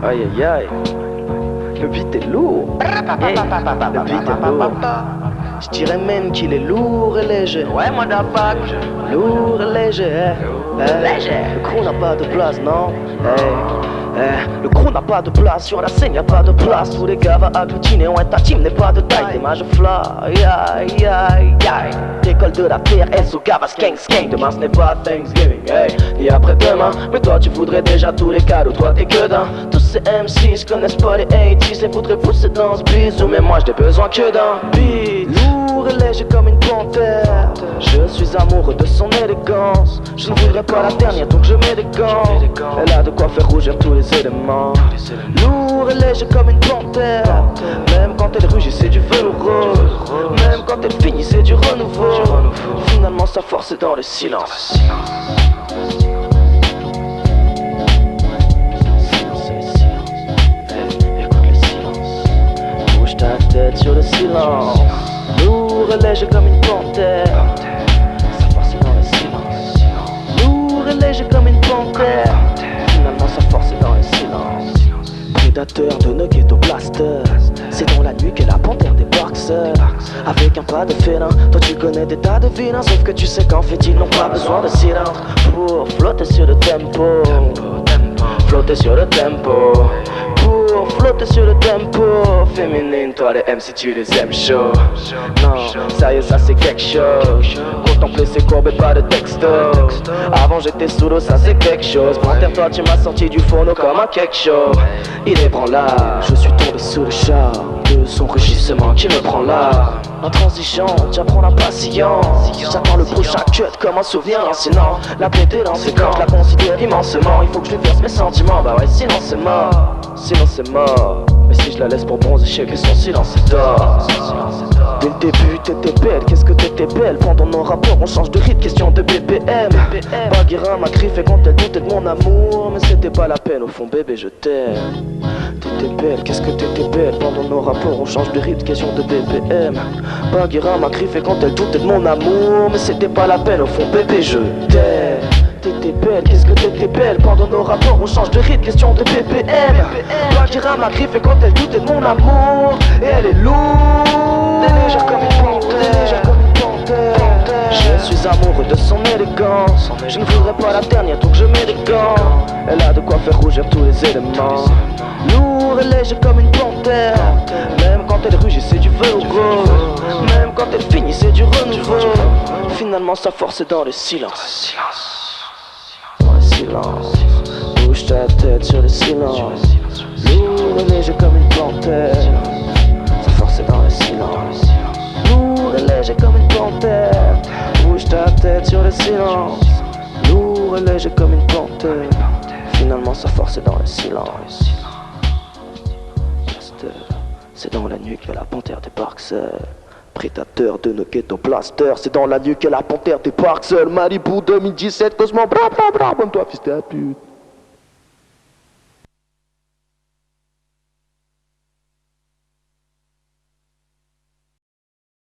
Aïe aïe aïe. Le beat est lourd. Hey, le beat est lourd. Je dirais même qu'il est lourd et léger. Ouais, moi d'attaque. Lourd et léger. Le crew n'a pas de place, non. Le crew n'a pas de place, sur la scène y'a pas de place. Tous les gars va agglutiner, ouais ta team n'est pas de taille. Des mages fly, aïe aïe aïe. L'école de la TRS au Gavas Gang Gang. Demain ce n'est pas Thanksgiving, hey. Et après demain, mais toi tu voudrais déjà tous les cadeaux. Toi t'es que d'un. Tous ces MCs connaissent pas les 80s et voudraient pousser dans ce bisou. Mais moi j'ai besoin que d'un beat. Lourd et léger comme une panthère. Je suis amoureux de son élégance. Je ne voudrais pas la dernière donc je mets des gants. Elle a de quoi faire rougir tous les éléments. Lourd et léger comme une panthère. Même quand elle rugit c'est du velours rose. Même quand elle finit c'est du renouveau. Finalement sa force est dans le silence. Écoute le silence. Bouge ta tête sur le silence. Lourd et léger comme une panthère. Sa force est dans le silence. Lourd et léger comme une panthère. Finalement sa force est dans le silence. Prédateur de nos ghetto blasters. C'est dans la nuit qu'est la panthère des boxers. Avec un pas de félin. Toi tu connais des tas de vilains. Sauf que tu sais qu'en fait ils n'ont pas besoin de cylindre pour flotter sur le tempo. Flotter sur le tempo. Pour flotter sur le tempo. Féminine, toi les MC tu les aimes chaud. Non, ça y est ça c'est quelque chose. Contempler ses courbes et pas de texto. Avant j'étais sous l'eau, ça c'est quelque chose. Panthère toi tu m'as sorti du fourneau comme un quelque chose. Il est branlable, je suis tombé sous le charme de son rugissement qui me prend là. Intransigeante, j'apprends la patience. J'attends le prochain cut comme un souvenir. Sinon la pété dans ses corps, je la considère immensement. Il faut que je lui verse mes sentiments, bah ouais sinon c'est mort. Sinon c'est mort. Mais si je la laisse pour bronzer, shaker son silence c'est d'or. Dès le début t'étais belle, qu'est-ce que t'étais belle. Pendant nos rapports on change de rythme, question de BPM. Bagheera m'a griffé quand elle doutait de mon amour. Mais c'était pas la peine, au fond bébé je t'aime. T'étais belle, qu'est-ce que t'étais belle. Pendant nos rapports on change de rythme, question de BPM. Bagheera m'a griffé quand elle doutait de mon amour. Mais c'était pas la peine, au fond bébé je t'aime. T'étais belle, qu'est-ce que t'étais belle. Pendant nos rapports on change de rythme, question de BPM. Bagheera m'a griffé quand elle doutait de mon amour. Et elle est lourde, elle est légère comme une panthère. Je suis amoureux de son élégance. Je ne voudrais pas la dernière donc je mets des gants. Elle a de quoi faire rougir tous les éléments. Lourd et léger comme une panthère. Même quand elle rugit c'est du velours rose. Même quand elle finit c'est du renouveau. Finalement sa force est dans le silence. Dans le silence. Bouge ta tête sur le silence. Lourd et léger comme une panthère. Sa force est dans le silence. Lourd et léger comme une panthère. Bouge ta tête sur le silence. Lourd et léger comme une panthère. Finalement sa force est dans le silence. C'est dans la nuit que la panthère débarque seule. Prédateur de nos ghetto blasters. C'est dans la nuit que la panthère débarque seule. Malibu 2017, Cosmo, bra bra bra. Bonne toi fils de pute.